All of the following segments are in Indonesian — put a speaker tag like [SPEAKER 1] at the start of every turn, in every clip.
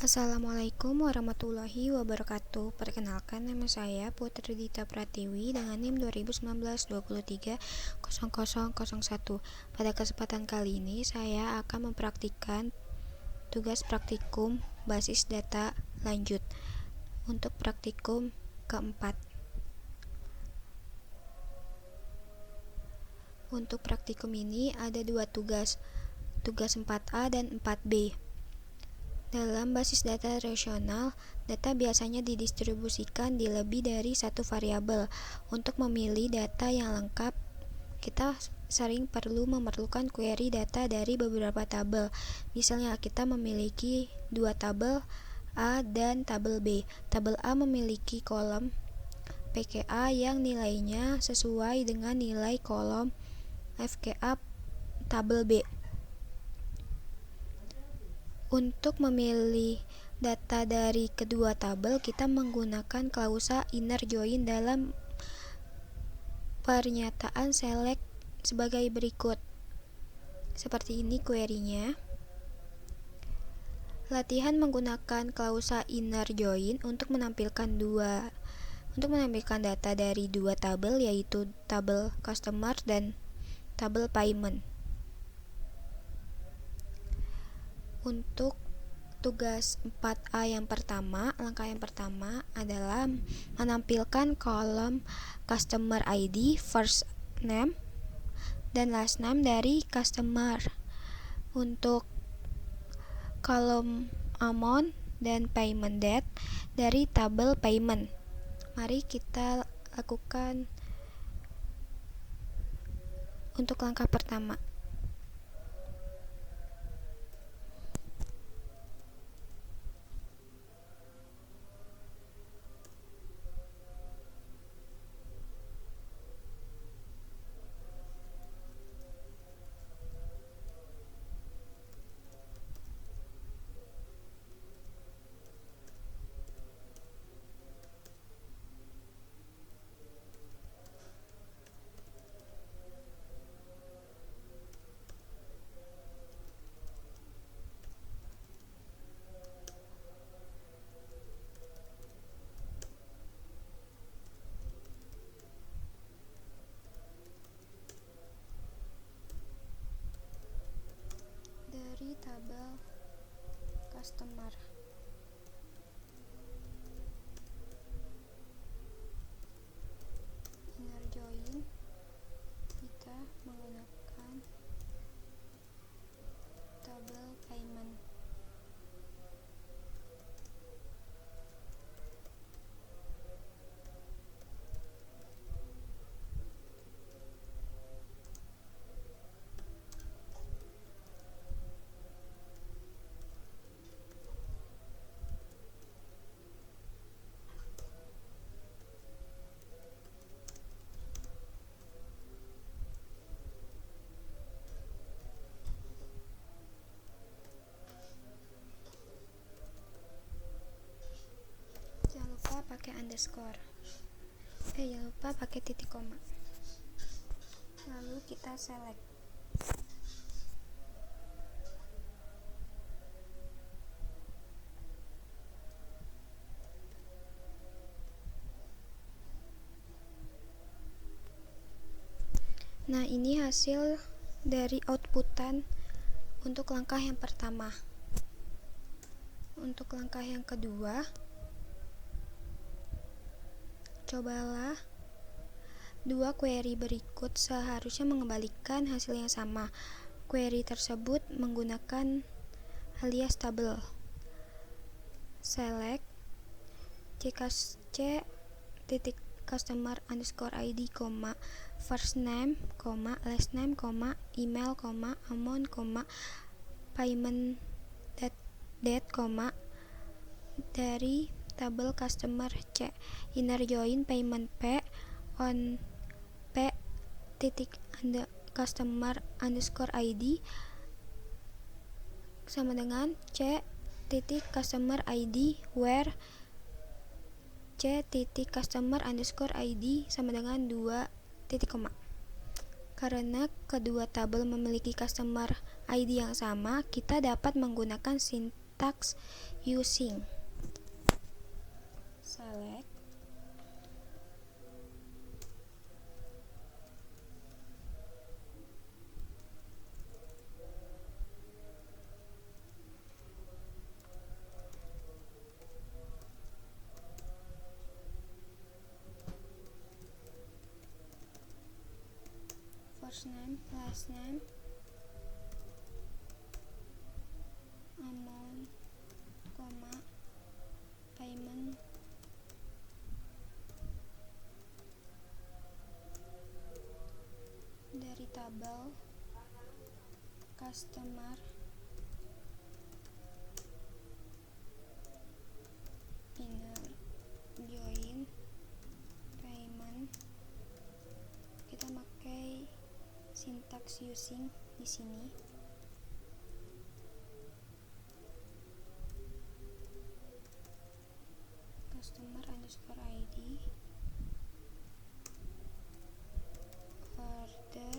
[SPEAKER 1] Assalamualaikum warahmatullahi wabarakatuh. Perkenalkan, nama saya Putri Dita Pratiwi dengan NIM 2019-23-0001. Pada kesempatan kali ini saya akan mempraktikkan tugas praktikum basis data lanjut untuk praktikum keempat. Untuk praktikum ini ada dua tugas 4A dan 4B. Dalam basis data relasional, data biasanya didistribusikan di lebih dari satu variabel. Untuk memilih data yang lengkap, kita sering memerlukan query data dari beberapa tabel. Misalnya, kita memiliki dua tabel A dan tabel B. Tabel A memiliki kolom PKA yang nilainya sesuai dengan nilai kolom FKA tabel B. Untuk memilih data dari kedua tabel, kita menggunakan klausa inner join dalam pernyataan select sebagai berikut. Seperti ini query-nya. Latihan menggunakan klausa inner join untuk menampilkan data dari dua tabel, yaitu tabel customer dan tabel payment. Untuk tugas 4A langkah yang pertama adalah menampilkan kolom customer ID, first name, dan last name dari customer. Untuk kolom amount dan payment date dari tabel payment. Mari kita lakukan untuk langkah pertama. Dari tabel customer, inner join, kita menggunakan tabel payment. Jangan lupa pakai underscore. Jangan lupa pakai titik koma. Lalu kita select. Nah, ini hasil dari outputan untuk langkah yang pertama. Untuk langkah yang kedua, cobalah dua query berikut seharusnya mengembalikan hasil yang sama. Query tersebut menggunakan alias tabel. Select c titik customer underscore ID, first name, last name, email, amount, payment date, dari tabel customer C. Inner join payment P on P titik customer underscore ID sama dengan C titik customer ID where C titik customer underscore ID sama dengan 2 titik koma. Karena kedua tabel memiliki customer ID yang sama, kita dapat menggunakan syntax using. Select first name, last name, amount, koma, payment, dari tabel, customer, inner, join, payment. Kita pakai syntax using di sini. Customer underscore ID, order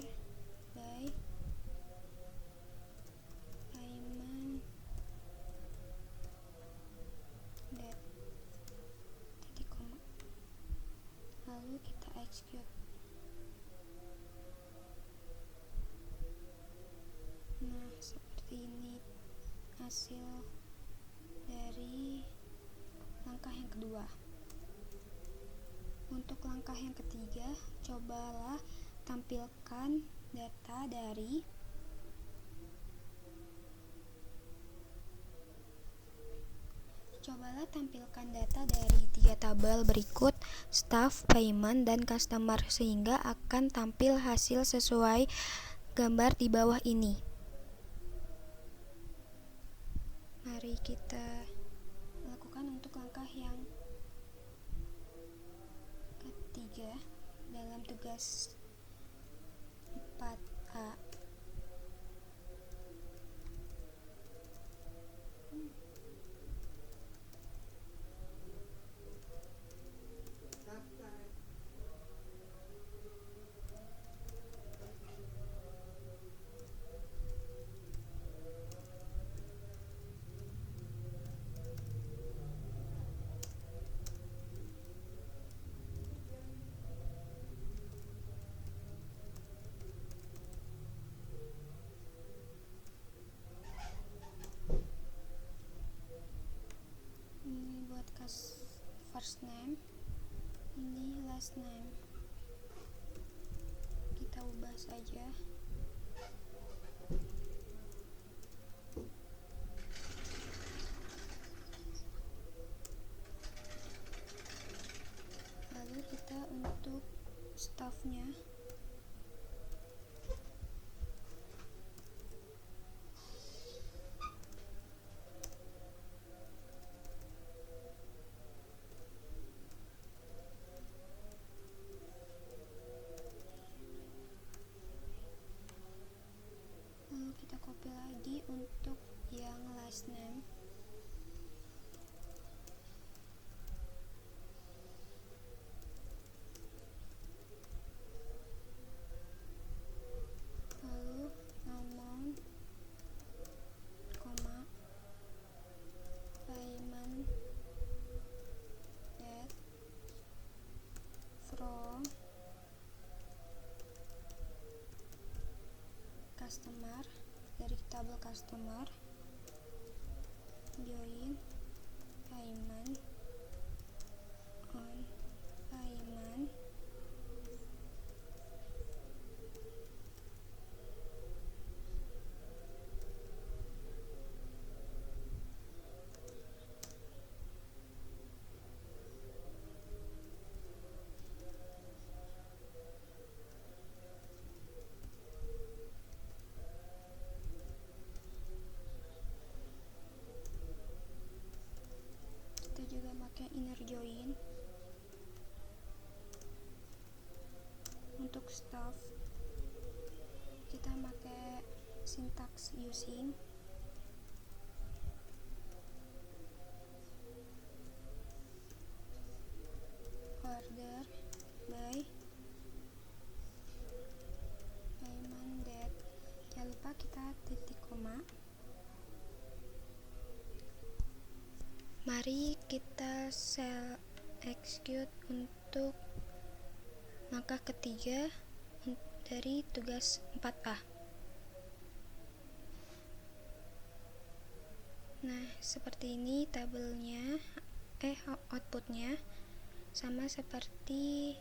[SPEAKER 1] by, payment, date, titik koma. Lalu kita execute. Nah, seperti ini hasil dari langkah yang kedua. Untuk langkah yang ketiga, cobalah tampilkan data dari tiga tabel berikut, staff, payment, dan customer, sehingga akan tampil hasil sesuai gambar di bawah ini. Mari kita lakukan untuk langkah yang ketiga dalam tugas 4A. Ini buat first name, ini last name. Kita ubah saja. Lalu kita untuk staffnya, lalu kita copy lagi untuk yang last name. Lalu amount, koma, payment, date, from, customer, dari tabel customer, join, payment, on, payment, kita juga pakai inner join. Untuk staff kita pakai syntax using, order by, payment, date. Jangan lupa kita titik koma. Mari kita execute untuk langkah ketiga dari tugas 4A. Nah, seperti ini tabelnya, outputnya sama seperti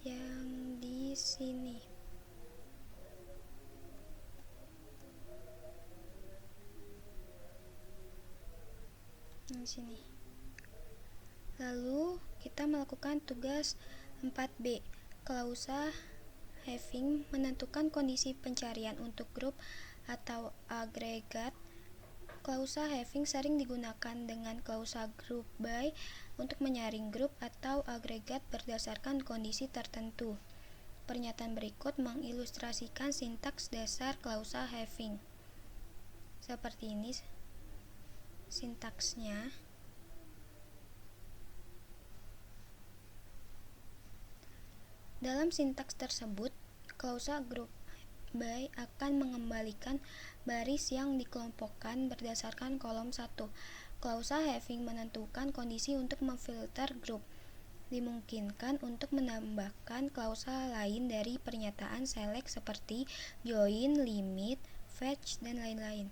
[SPEAKER 1] yang di sini. Di sini. Lalu kita melakukan tugas 4B. Klausa having menentukan kondisi pencarian untuk grup atau agregat. Klausa having sering digunakan dengan klausa group by untuk menyaring grup atau agregat berdasarkan kondisi tertentu. Pernyataan berikut mengilustrasikan sintaks dasar klausa having. Seperti ini sintaksnya. Dalam sintaks tersebut, klausa group by akan mengembalikan baris yang dikelompokkan berdasarkan kolom 1. Klausa having menentukan kondisi untuk memfilter grup. Dimungkinkan untuk menambahkan klausa lain dari pernyataan select seperti join, limit, fetch, dan lain-lain.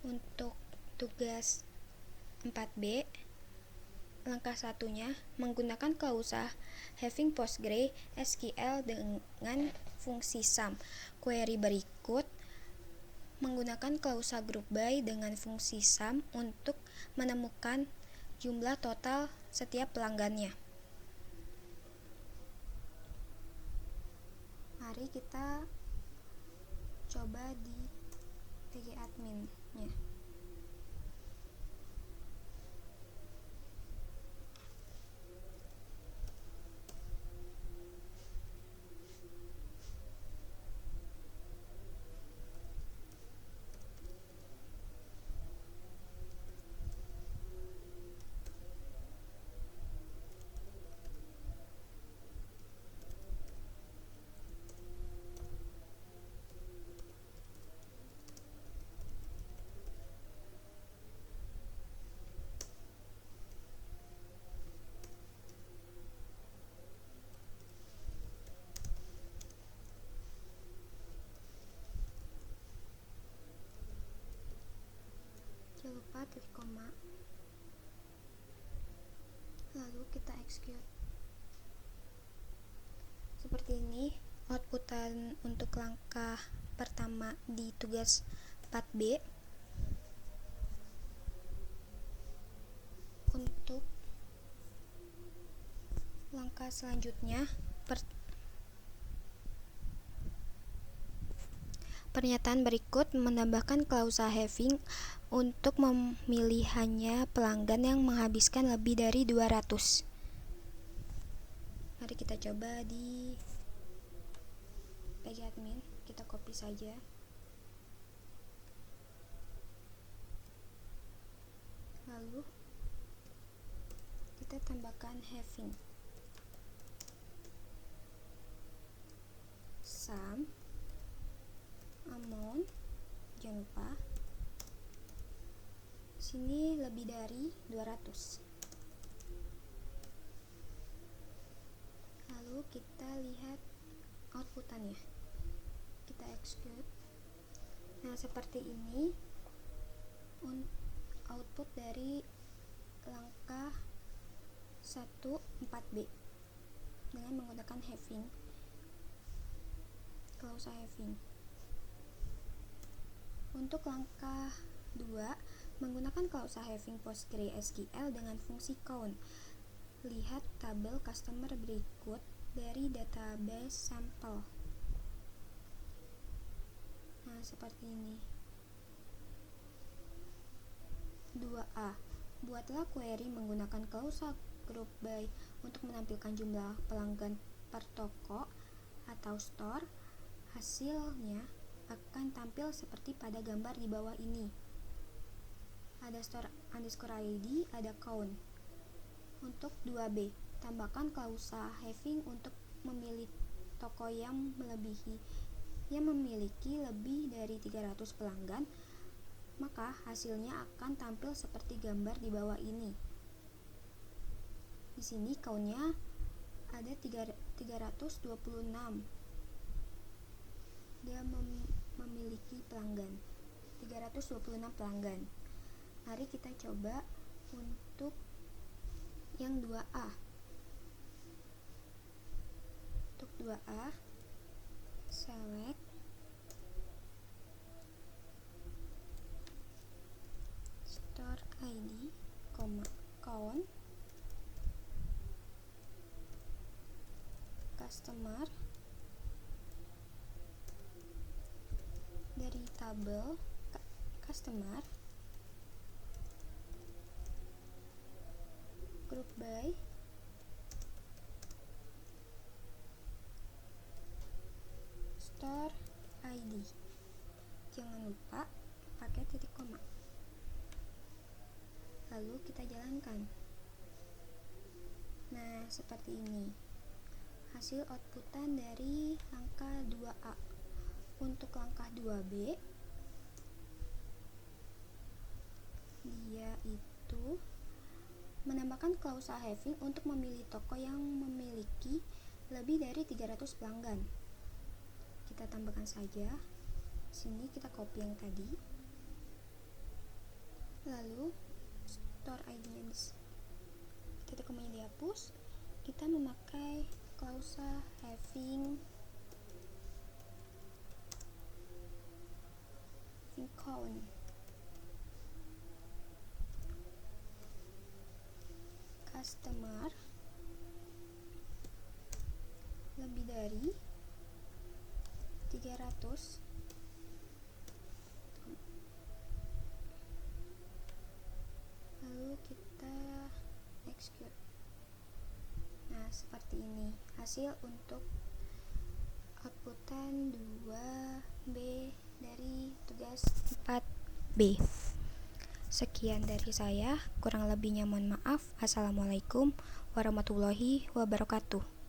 [SPEAKER 1] Untuk tugas 4B, langkah satunya menggunakan klausa having PostgreSQL dengan fungsi sum. Query berikut menggunakan klausa group by dengan fungsi sum untuk menemukan jumlah total setiap pelanggannya. Mari kita coba di pgadmin-nya. Jangan lupa titik koma, lalu kita execute. Seperti ini outputan untuk langkah pertama di tugas 4B. Untuk langkah selanjutnya, pernyataan berikut menambahkan klausa having untuk memilih hanya pelanggan yang menghabiskan lebih dari 200. Mari kita coba di pgadmin, kita copy saja. Lalu kita tambahkan having sum amount, jangan lupa sini lebih dari 200. Lalu kita lihat outputannya, kita execute. Nah, seperti ini output dari langkah 1-4B dengan menggunakan having, klausa having. Untuk langkah 2, menggunakan klausa having PostgreSQL dengan fungsi count. Lihat tabel customer berikut dari database sampel. Nah, seperti ini. 2A. Buatlah query menggunakan klausa group by untuk menampilkan jumlah pelanggan per toko atau store. Hasilnya akan tampil seperti pada gambar di bawah ini. Ada store underscore ID, ada count. Untuk 2B, tambahkan klausa having untuk memilih toko yang memiliki lebih dari 300 pelanggan, maka hasilnya akan tampil seperti gambar di bawah ini. Di sini count-nya ada 326. Dia memiliki pelanggan 326 pelanggan. Mari kita coba untuk yang 2A. Untuk 2A, select store ID, count, customer, dari tabel customer, group by, store ID. Jangan lupa pakai titik koma. Lalu kita jalankan. Nah, seperti ini hasil outputan dari langkah 2A. Untuk langkah 2B, dia itu menambahkan klausa having untuk memilih toko yang memiliki lebih dari 300 pelanggan. Kita tambahkan saja. Sini kita copy yang tadi. Lalu store ID-nya titik komanya dihapus. Kita memakai klausa having count. Customer lebih dari 300. Lalu kita execute. Nah, seperti ini hasil untuk outputan 2B dari tugas 4B. Sekian dari saya, kurang lebihnya mohon maaf. Assalamualaikum warahmatullahi wabarakatuh.